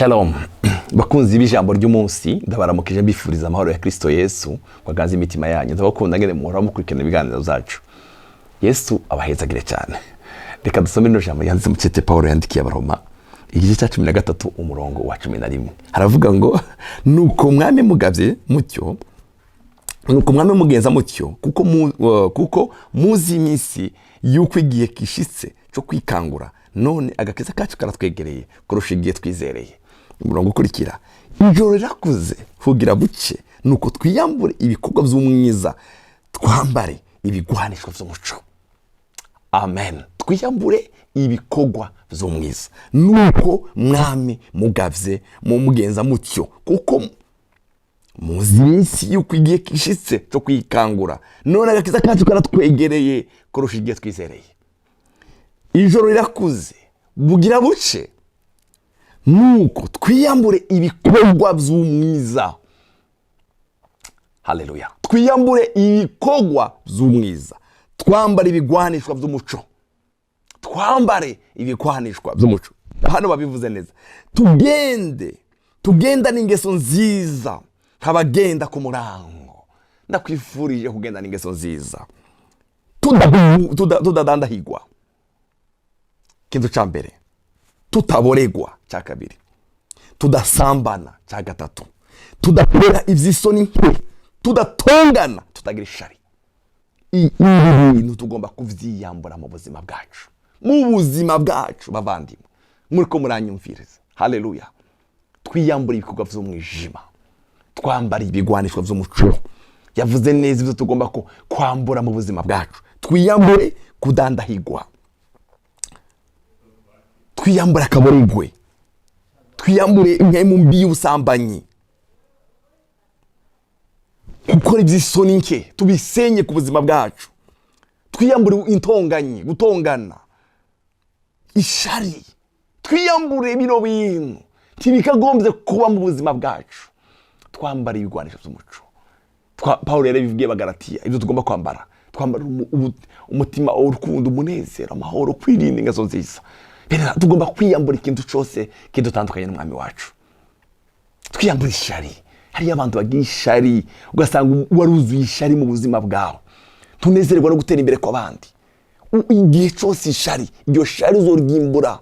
Shalom bakunzi b'ijambo ry'umunsi ndabaramukije mbifuriza amahoro ya Kristo Yesu kwagaza imitima yanyu ndabakunda ngene muhora mukurikirana ibiganiro zacu. Yesu abahezagire cyane. Reka dusome no jambo yanditse mu cyete Paulo yandikiye abaroma igice cya 13 umurongo wa 11. Haravuga ngo nuko mwami mugavye mutyo nuko mwami mugenza mutyo kuko muzi iminsi yuko igihe kishitse cyo kwikangura none agakiza kacu karatwegereye kurusha igihe twizereye. Umurongo ukurikira ijoro rirakuze hugira buke nuko twiyambure ibikorwa by'umwiza twambare ibigwanishwa by'umuco. Amen. Twiyambure ibikorwa by'umwiza nuko mwami mugavye mu mugenza mutyo kuko muzi iminsi yuko igihe kishitse cyo kwikangura none agakiza kacu karatwegereye kurusha igihe twizereye. Ijoro rirakuze bugira buce nuko twiyambure ibikorwa by'umwiza. Haleluya. Twiyambure ibikorwa by'umwiza twambare ibigwanishwa by'umuco. Twambare ibigwanishwa by'umuco. Hano babivuze neza. Tugenda n'ingeso nziza nk'abagenda ku murango. Ndakwifurije kugenda n'ingeso nziza tudadandahigwa. Kintu ca mbere tutaboregwa, cya kabiri tudasambana, cya gatatu tudakora ivy'isoni nke, tudatongana, tutagira ishari. Ibintu tugomba kuvyiyambura mu buzima bwacu, mu buzima bwacu bavandimwe muriko muranyumviriza. Haleluya. Twiyambura ibikorwa vy'umwijima twambara ibigwanishwa vy'umuco. Yavuze neza ivyo tugomba kwambura mu buzima bwacu. Twiyambure kudandahigwa, twiyambure akaboregwe, twiyambure impemu mbi y'ubusambanyi, gukora iby'isoni nke tubisenye ku buzima bwacu. Twiyambure intonganyi, gutongana, ishari. Twiyambure bino bintu ntibikagombye kuba mu buzima bwacu. Twambara ibigwanisho by'umuco. Paulo yarabivugiye Bagalatiya ibyo tugomba kwambara. Twambara umutima, urukundo, umunezero, amahoro, kwirinda ingeso nziza. Tugomba kwiyambura ikintu cyose kidutandukanye n'umwami wacu. Twiyambura ishari. Hari abantu bagira ishari ugasanga waruzuye ishari mu buzima bwawe. Tunezerwa no gutera imbere kw'abandi. Igihe cyose ishari, iryo shari uzoryimbura.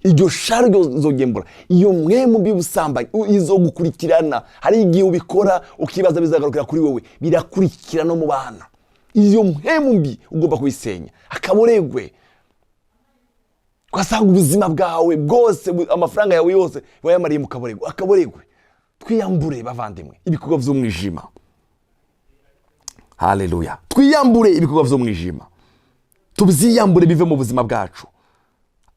Iryo shari uzogembura. Iyo mwemu bibusambanye izogukurikirana. Hari igihe ubikora ukibaza bizagarukira kuri wewe, birakurikira no mu bana. Iyo mwemu mbi ugomba kubisenya. Akaboregwe. Kwasanga ubuzima bwawe bwose, amafaranga yawe yose wayamariye mu kaboregwe. Akaboregwe. Twiyambure bavandimwe ibikorwa by'umwijima. Haleluya. Twiyambure ibikorwa by'umwijima. Tubyiyambure bive mu buzima bwacu.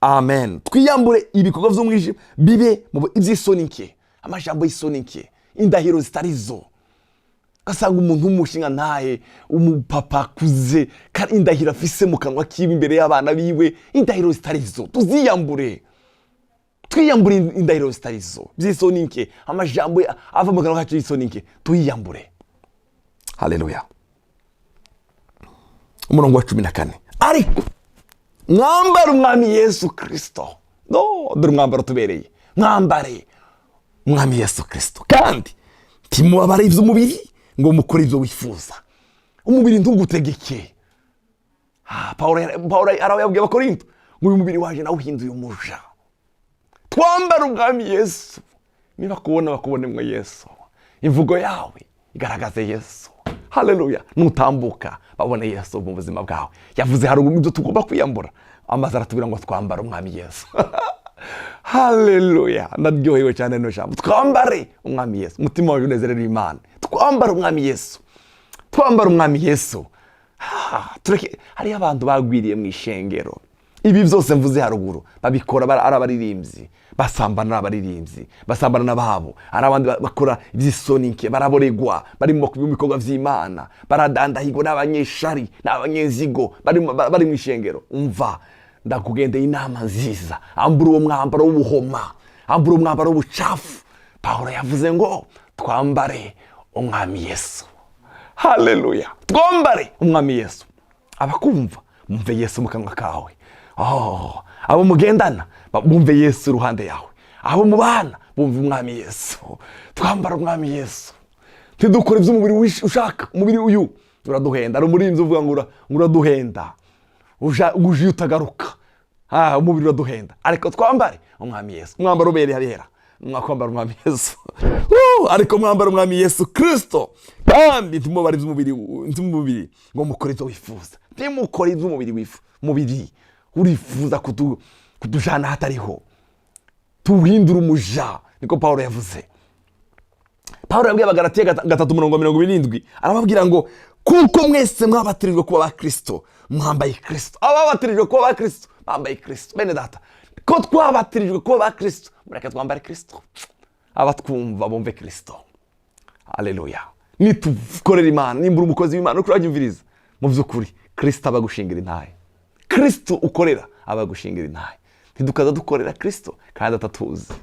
Amen. Twiyambure ibikorwa by'umwijima bibe mu iby'isoni nke, amajambo y'isoni nke, indahiro zitarizo. Kasanga umuntu umushinga ntahe, umupapa kuze kandi indahiro afise mu kanwa kibi imbere y'abana biwe, indahiro zitarizo. Tuziyambure. Twiyambure indahiro zitarizo, by'isoni nke, amajambo ava mu kanwa kacu y'isoni nke, tuyiyambure. Haleluya. Umurongo wa 14. Ariko mwambare umwami Yesu Kristo. Dore umwambaro tubereye. Mwambare umwami Yesu Kristo. Kandi timubabare ivy'umubiri ngo mukore ibyo wifuza. Umubiri ntugutegeke. Paulo arababwiye Abakorinto ngo uyu mubiri waje nawe uhinduye umuja. Twambare umwami Yesu. Niba kubona bakubone mwe Yesu. Imvugo yawe igaragaze Yesu. Haleluya. Nutambuka babone Yesu mu buzima bwawe. Yavuze hari ibyo tugomba kwiyambura. Amazara tubira ngo twambare umwami Yesu. Haleluya. Naryohewe cyane no jambo. Twambare umwami Yesu. Mutima wawe unezerera Imana. Twambare umwami Yesu. Twambare umwami Yesu. Hari abantu bagwiriye mu ishengero. Ibi byose mvuze haruguru babikora ari abaririmbyi, basambana abaririmbyi, basambana nababo. Ari abandi bakora iby'isoni nke, baraboregwa, bari mu bikorwa by'Imana, baradandahigwa n'abanyeshari, n'abanyezigo, bari mu ishengero. Umva, ndakugendeye inama nziza. Ambura uwo mwambaro w'ubuhoma, ambura umwambaro w'ubucafu. Paulo yavuze ngo twambare umwami Yesu. Haleluya. Twambare umwami Yesu. Abakumva mumve Yesu mu kanwa kawe. Abo mugendana bumve Yesu ruhande yawe. Abo mubana bumva umwami Yesu, twambara umwami Yesu, ntidukore iby'umubiri ushaka. Umubiri uyu uraduhenda. Ari umurinzi uvuga ngo uraduhenda, uje utagaruka, umubiri uraduhenda, ariko twambare umwami Yesu. Umwambaro ubereye harihera, mwakwambara umwami Yesu, ariko mwambara umwami Yesu Kristo, kandi ntimubare iby'umubiri ngo mukore ibyo wifuza. Ntimukore iby'umubiri mubiri urifuza kutujana hatariho, tuhindura umuja. Niko Pawulo yavuze. Pawulo yabwiye Abagalatiya 3:27 arababwira ngo kuko mwese mwabatirijwe kuba ba Kristo, mwambaye Kristo. Ababatirijwe kuba ba Kristo bambaye Kristo. Bene data, ko twabatirijwe kuba ba Kristo, mureke twambare Kristo. Abatwumva bumve Kristo. Haleluya. Nitukorera Imana, nimbura umukozi w'Imana uko uranyumviriza, mu by'ukuri Kristo abagushingira intahe. Kristo ukorera abagushingira intahe. Ntidukaza dukorera Kristo kandi atatuzi.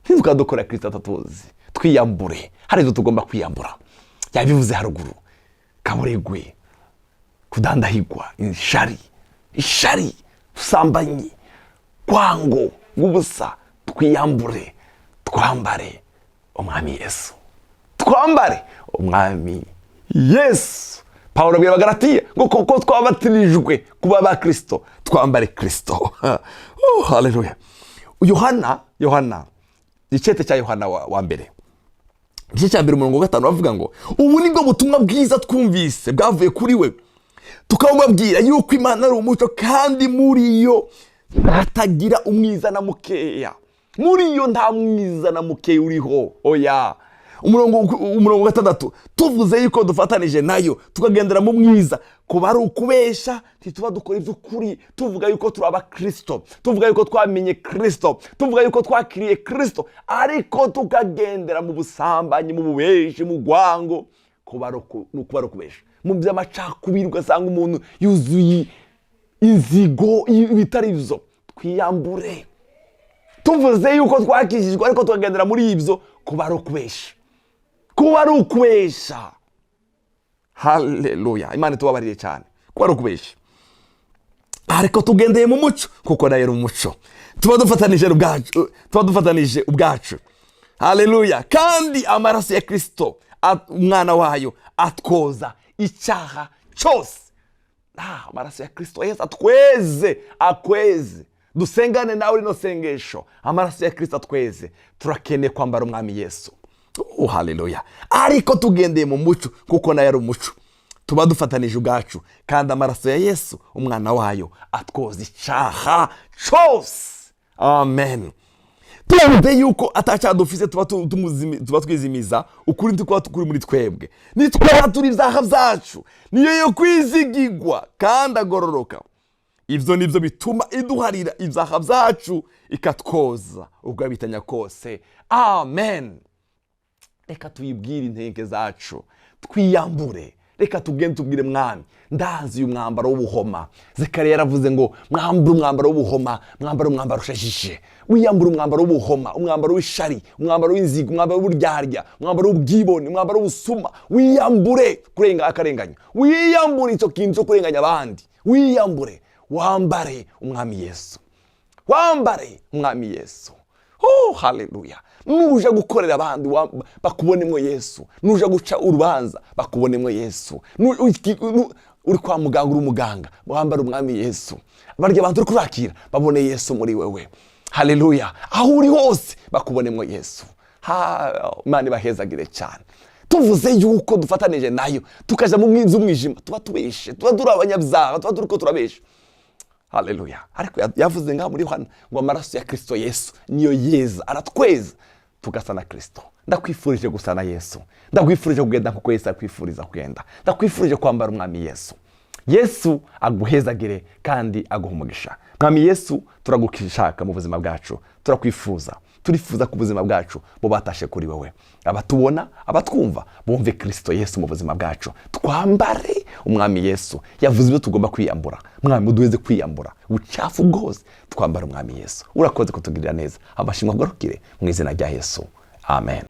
Ntidukaza dukorera Kristo atatuzi. Twiyambure. Hari ibyo tugomba kwiyambura. Yabivuze haruguru. Kaburegwe, kudandahigwa, ishari, usambanyi, kwango, gubusa. Twiyambure, twambare umwami Yesu. Twambare umwami Yesu. Pawulo abwira Abagalatiya ngo kuko twabatirijwe kuba ba Kristo, twambare Kristo. Haleluya. Yohana, icyete cya Yohana wa mbere, igice cya 1:5 bavuga ngo ubu nibwo butumwa bwiza twumvise bwavuye kuri we, tukababwira yuko Imana ari umucyo, kandi muri yo hatagira umwiza na mukeya. Muri yo nta mwiza na mukeya uriho. Oya. 6 tuvuze yuko dufatanije nayo tukagendera mu mwiza, kuba ari ukubesha, ntituba dukora iby'ukuri. Tuvuga yuko turi aba Kristo, tuvuga yuko twamenye Kristo, tuvuga yuko twakiriye Kristo, ariko tukagendera mu busambanyi, mu bubeshi, mu gwango, kuba ari ukubesha, mu by'amacakubiri. Ugasanga umuntu yuzuye inzigo bitari byo. Twiyambure. Tuvuze yuko twakijijwe, ariko tukagendera muri ibyo, kuba ari ukubesha, kuba ari ukubesha. Haleluya. Imana tubabarire cyane. Kuba ari ukubesha, ariko tugendeye mu muco, kuko nayo ari umuco. Tuba dufatanije ubwacu. Haleluya. Kandi amaraso ya Kristo, umwana wayo, atwoza icyaha cyose. Amaraso ya Kristo Yesu akweze. Dusengane nawe rino sengesho. Amaraso ya Kristo atweze. Turakeneye kwambara umwami Yesu. Haleluya. Ariko tugendeye mu muco, kuko nayo ari umuco. Tuba dufatanije ubwacu, kandi amaraso ya Yesu umwana wayo atwoza icyaha cyose. Amen. Twumve yuko atacyaha dufise, tuba twizimiza ukuri tukaba tukuri muri twebwe. Nitwatura ibyaha byacu, niyo yo kwizigigwa kandi agororoka. Ibyo nibyo bituma iduharira ibyaha byacu, ikatwoza ubwabitanya kose. Amen. Reka tuyibwire intege zacu, twiyambure. Reka tugende tubwire mwami, ndazi uyu mwambaro w'ubuhoma. Zekariya yaravuze ngo mwambure umwambaro w'ubuhoma, mwambare umwambaro ushajije. Wiyambure umwambaro w'ubuhoma, umwambaro w'ishari, umwambaro w'inzigo, umwambaro w'uburyarya, umwambaro w'ubwibone, umwambaro w'ubusuma. Wiyambure kurenga akarenganya. Wiyambure icyo kintu cyo kurenganya abandi. Wiyambure, wambare umwami Yesu. Wambare umwami Yesu. Haleluya. Nuja gukorera abandi bakubonemwe Yesu. Nuja guca urubanza bakubonemwe Yesu. Uri kwa muganga, uri umuganga, wambare umwami Yesu. Barya abantu uri kurakira babone Yesu muri wewe. Haleluya. Aho uri hose bakubonemwe Yesu. Imana ibahezagire cyane. Tuvuze yuko dufatanije nayo, tukaja mu mwijima, tuba tubeshe, tuba turi abanyabyaha, tuba turiko turabesha. Haleluya. Ariko yavuze ngaho muri Yohana ngo amaraso ya Kristo Yesu niyo yeza, aratweza tugasa na Kristo. Ndakwifurije gusa na Yesu. Ndakwifurije kugenda nkuko Yesu akwifuriza kugenda. Ndakwifurije kwambara umwami Yesu. Yesu aguhezagire kandi aguha umugisha. Mwami Yesu, turagukishaka mu buzima bwacu. Turakwifuza. Turifuza ku buzima bwacu bubatashe kuri wowe. Abatubona, abatwumva bumve Kristo Yesu mu buzima bwacu. Twambare umwami Yesu. Yavuze ibyo tugomba kwiyambura. Mwami uduheze kwiyambura ubucafu bwose, twambara umwami Yesu. Urakoze kutugirira neza. Amashimwe agarukire mu izina rya Yesu. Amen.